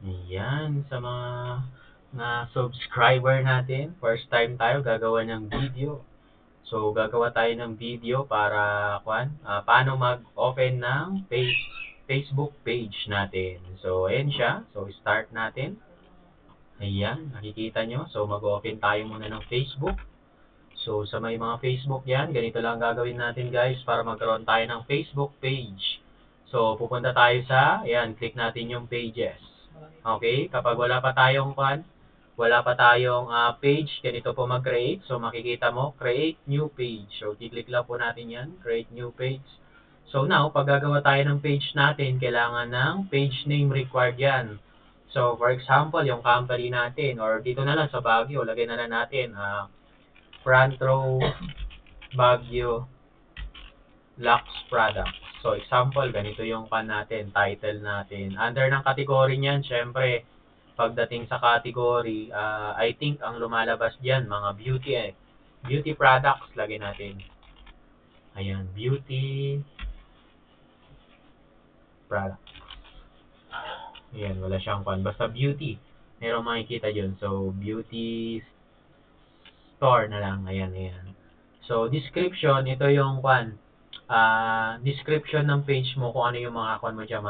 Ayan, sa mga subscriber natin, first time tayo gagawa ng video. So, gagawa tayo ng video para, paano mag-open ng Facebook page natin. So, ayan siya. So, start natin. Ayan, nakikita nyo. So, mag-open tayo muna ng Facebook. So, sa may mga Facebook yan, ganito lang gagawin natin guys para magkaroon tayo ng Facebook page. So, pupunta tayo ayan, click natin yung pages. Okay, kapag wala pa tayong page, ganito po mag-create. So, makikita mo, create new page. So, i-click lang po natin yan, create new page. So, now, pag gagawa tayo ng page natin, kailangan ng page name required yan. So, for example, yung company natin, or dito na lang sa Baguio, lagay na lang natin, front row Baguio Lux Products. So, example, ganito yung natin, title natin. Under ng category niyan, syempre, pagdating sa category, I think ang lumalabas diyan mga beauty products lagay natin. Ayan, beauty products. Ayan, wala siyang basta beauty. Meron makikita diyon. So, beauty store na lang. Ayan, ayan. So, description, ito yung description ng page mo kung ano yung mga mo dyan.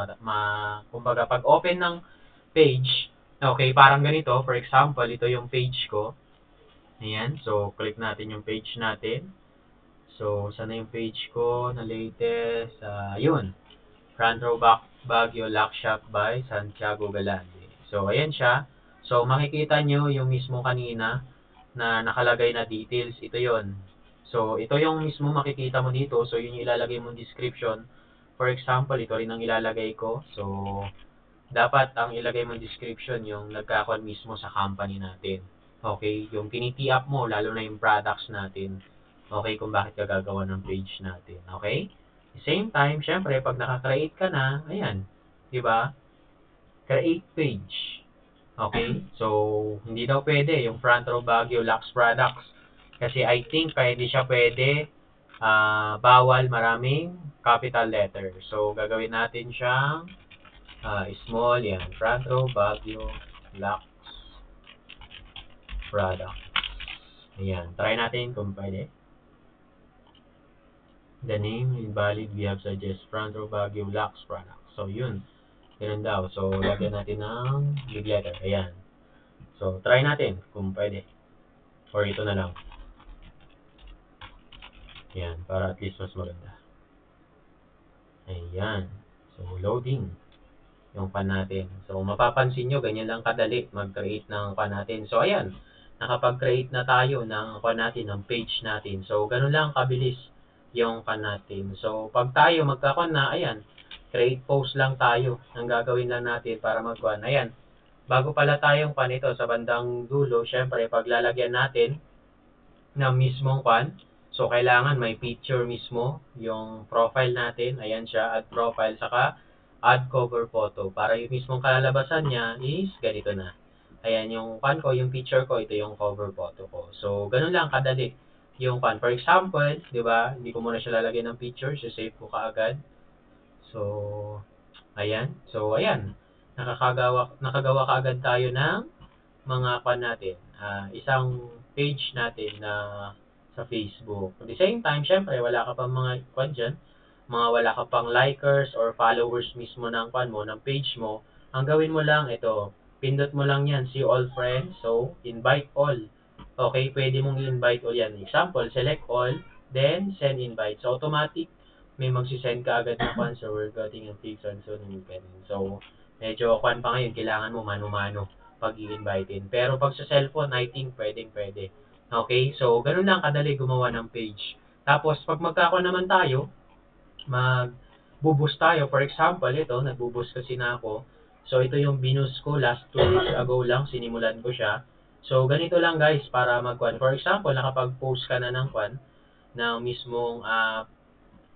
Kumbaga, pag open ng page, okay, parang ganito. For example, ito yung page ko. Ayan. So, click natin yung page natin. So, sana yung page ko na latest? Yun. Front row Baguio Lock Shop by Santiago Galande. So, ayan siya. So, makikita nyo yung mismo kanina na nakalagay na details. Ito yon. So, ito yung mismo makikita mo dito. So, yun yung ilalagay mong description. For example, ito rin ang ilalagay ko. So, dapat ang ilagay mong description yung nagkakon mismo sa company natin. Okay? Yung tiniti-up mo, lalo na yung products natin. Okay? Kung bakit ka gagawa ng page natin. Okay? Same time, syempre, pag naka-create ka na, ayan. Diba? Create page. Okay? So, hindi daw pwede yung front row Baguio Lux Products. Kasi I think kaya hindi siya pwede, bawal maraming capital letter. So, gagawin natin siyang small, yan. Front row Baguio Lux Products. Ayan. Try natin kung pwede. The name invalid. We have suggest front row Baguio Lux Products. So, yun. Ganun daw. So, lagyan natin ng big letter. Ayan. So, try natin kung pwede. Or ito na lang. Ayan. Para at least mas maganda. Ayan. So, loading yung natin. So, mapapansin nyo, ganyan lang kadali mag-create ng natin. So, ayan. Nakapag-create na tayo ng natin, ng page natin. So, ganun lang kabilis yung natin. So, pag tayo na, ayan, create post lang tayo. Ang gagawin lang natin para ayan. Bago pala tayong ito sa bandang dulo, syempre, paglalagyan natin ng mismong so, kailangan may picture mismo, yung profile natin, ayan siya, add profile, saka add cover photo. Para yung mismong kalalabasan niya is ganito na. Ayan, yung ko, yung picture ko, ito yung cover photo ko. So, ganun lang kadali yung For example, di ba, hindi ko muna siya lalagyan ng picture, so save ko kaagad. So, ayan. So, ayan. Nakagawa kaagad tayo ng mga natin. Isang page natin na sa Facebook. At the same time, syempre, wala ka pang mga dyan, wala ka pang likers or followers mismo ng mo, ng page mo. Ang gawin mo lang, ito, pindot mo lang yan, see all friends. So, invite all. Okay, pwede mong i-invite all yan. Example, select all, then send invite. So, automatic, may magsisend ka agad na so we're getting a fix on soon and ganun. So, medyo pa ngayon, kailangan mo mano-mano pag i-invitein. Pero pag sa cellphone, I think pwede. Okay? So, ganun lang kadali gumawa ng page. Tapos, pag naman tayo, mag-boost tayo. For example, ito, nag-boost kasi na ako. So, ito yung binus ko last 2 weeks ago lang, sinimulan ko siya. So, ganito lang guys, para For example, nakapag-post ka na ng mismong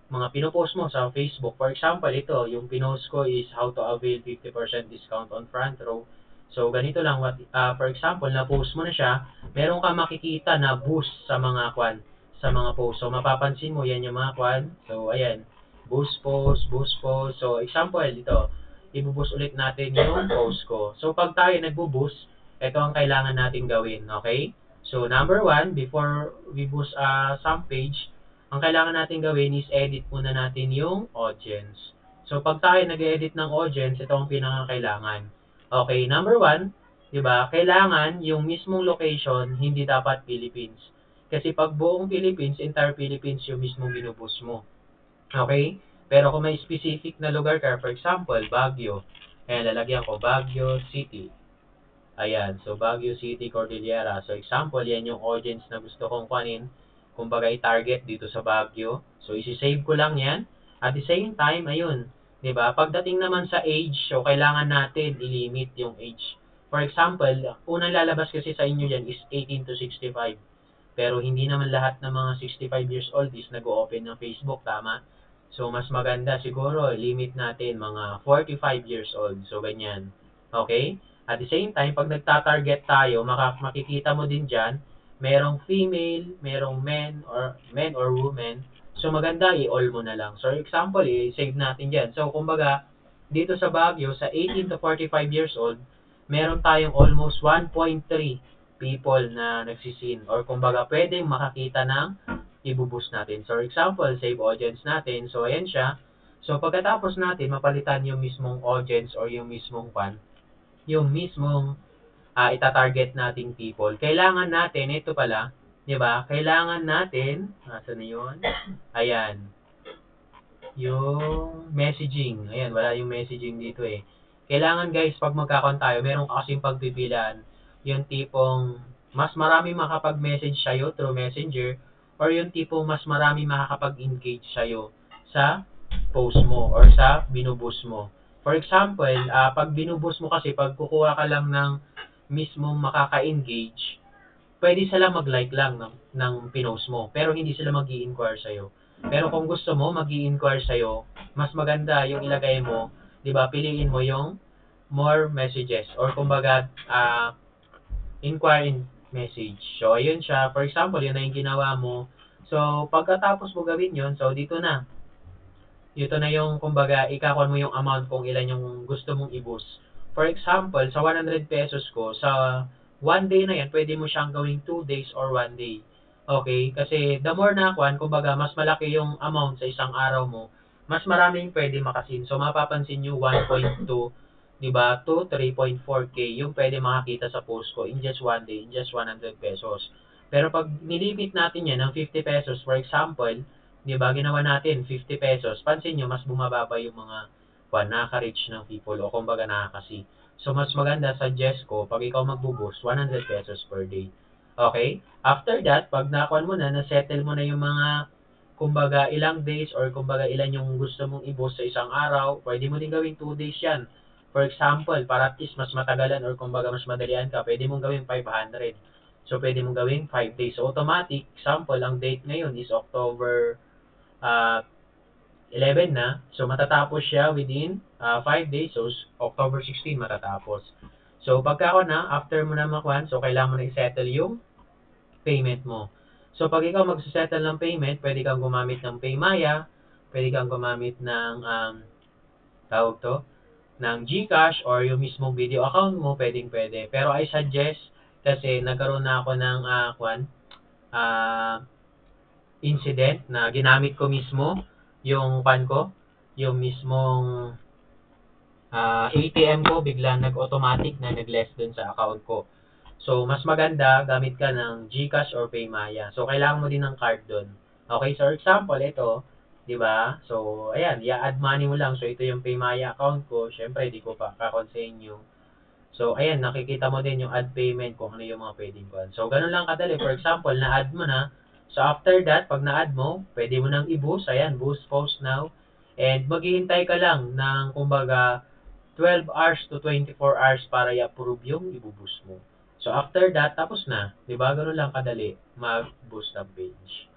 mga pinopost mo sa Facebook. For example, ito, yung pinost ko is how to avail 50% discount on front row. So, ganito lang. For example, na-post mo na siya, meron ka makikita na boost sa mga sa mga post. So, mapapansin mo, yan yung mga So, ayan. Boost post. So, example, ito. ibuboost ulit natin yung post ko. So, pag tayo nagbo-boost, ito ang kailangan natin gawin, okay? So, number one, before we boost some page, ang kailangan natin gawin is edit muna natin yung audience. So, pag tayo nag-edit ng audience, ito ang pinakakailangan. Okay, number one, di ba, kailangan yung mismong location, hindi dapat Philippines. Kasi pag buong Philippines, entire Philippines yung mismong binuboost mo. Okay? Pero kung may specific na lugar ka, for example, Baguio, ayan, lalagyan ko Baguio City. Ayan, so Baguio City, Cordillera. So example, yan yung audience na gusto kong kunin. Kumbaga i-target dito sa Baguio. So isi-save ko lang yan. At the same time, ayun, 'di ba? Pagdating naman sa age, so kailangan natin i-limit yung age. For example, unang lalabas kasi sa inyo yan is 18 to 65. Pero hindi naman lahat ng mga 65 years old is nag-o-open ng Facebook, tama? So, mas maganda siguro, limit natin mga 45 years old. So, ganyan. Okay? At the same time, pag nagta-target tayo, makikita mo din dyan, merong female, merong men or women. So, maganda, i-all mo na lang. So, example, i-save natin dyan. So, kumbaga, dito sa Baguio, sa 18 to 45 years old, meron tayong almost 1.3 people na nagsisin or kumbaga pwedeng makakita ng ibuboost natin. So, example, save audience natin. So, ayan siya. So, pagkatapos natin mapalitan yung mismong audience or yung mismong fan, yung mismong itatarget nating people, kailangan natin, ito pala, di ba? Kailangan natin, nasa na yun? Ayan, yung messaging. Ayan, wala yung messaging dito eh. Kailangan guys, pag magkakon tayo, meron kasing pagpipilian. Yung tipong mas marami makapag-message sa'yo through messenger or yung tipong mas marami makakapag-engage sa'yo sa post mo or sa binuboost mo. For example, pag binuboost mo kasi, pag kukuha ka lang ng mismong makaka-engage, pwede sila mag-like lang ng pinost mo, pero hindi sila mag-i-inquire sa'yo. Pero kung gusto mo mag-i-inquire sa'yo, mas maganda yung ilagay mo, di ba, piliin mo yung more messages or kumbaga, inquiring message. So, ayun siya. For example, yun na yung ginawa mo. So, pagkatapos mo gawin yun, so dito na. Ito na yung, kumbaga, ikakon mo yung amount kung ilan yung gusto mong i-boost. For example, sa 100 pesos ko, sa 1 day na yan, pwede mo siyang gawing 2 days or 1 day. Okay? Kasi the more na kuan, kumbaga, mas malaki yung amount sa isang araw mo, mas maraming pwede makasin. So, mapapansin nyo, 1.2, di ba, to 3.4K yung pwede makakita sa post ko in just 1 day, in just 100 pesos. Pero pag nilimit natin yan ng 50 pesos, for example, di ba, ginawa natin 50 pesos, pansin nyo, mas bumababa yung mga nakaka-reach ng people o kumbaga nakakasi. So, mas maganda, suggest ko, pag ikaw magbo-boost, 100 pesos per day. Okay? After that, pag nakuha mo na, na-settle mo na yung mga, kumbaga, ilang days or kumbaga, ilan yung gusto mong i-boost sa isang araw, pwede mo din gawing 2 days yan. For example, para at least mas matagalan or kumbaga mas madalian ka, pwede mong gawing 500. So, pwede mong gawing 5 days. So, automatic, example, ang date ngayon is October 11 na. So, matatapos siya within 5 days. So, October 16 matatapos. So, pagka ako na, after mo na makuhan, so, kailangan mo na i-settle yung payment mo. So, pag ikaw mag-settle ng payment, pwede kang gumamit ng Paymaya, pwede kang gumamit ng, tawag to, ng GCash or yung mismong video account mo, pwede. Pero I suggest, kasi nagkaroon na ako ng, incident na ginamit ko mismo yung yung mismong ATM ko, biglang nag-automatic na nag-less dun sa account ko. So, mas maganda, gamit ka ng GCash or Paymaya. So, kailangan mo din ng card dun. Okay, so example, ito, di ba? So, ayan, i-add money mo lang. So, ito yung Paymaya account ko. Syempre, di ko pa kakon sa inyo. So, ayan, nakikita mo din yung add payment kung ano yung mga pwedeng kuhan. So, ganun lang kadali. For example, na-add mo na. So, after that, pag na-add mo, pwede mo nang i-boost. Ayan, boost post now. And maghihintay ka lang ng, kumbaga, 12 hours to 24 hours para i-approve yung i-boost mo. So, after that, tapos na. Diba? Ganun lang kadali mag-boost ng page.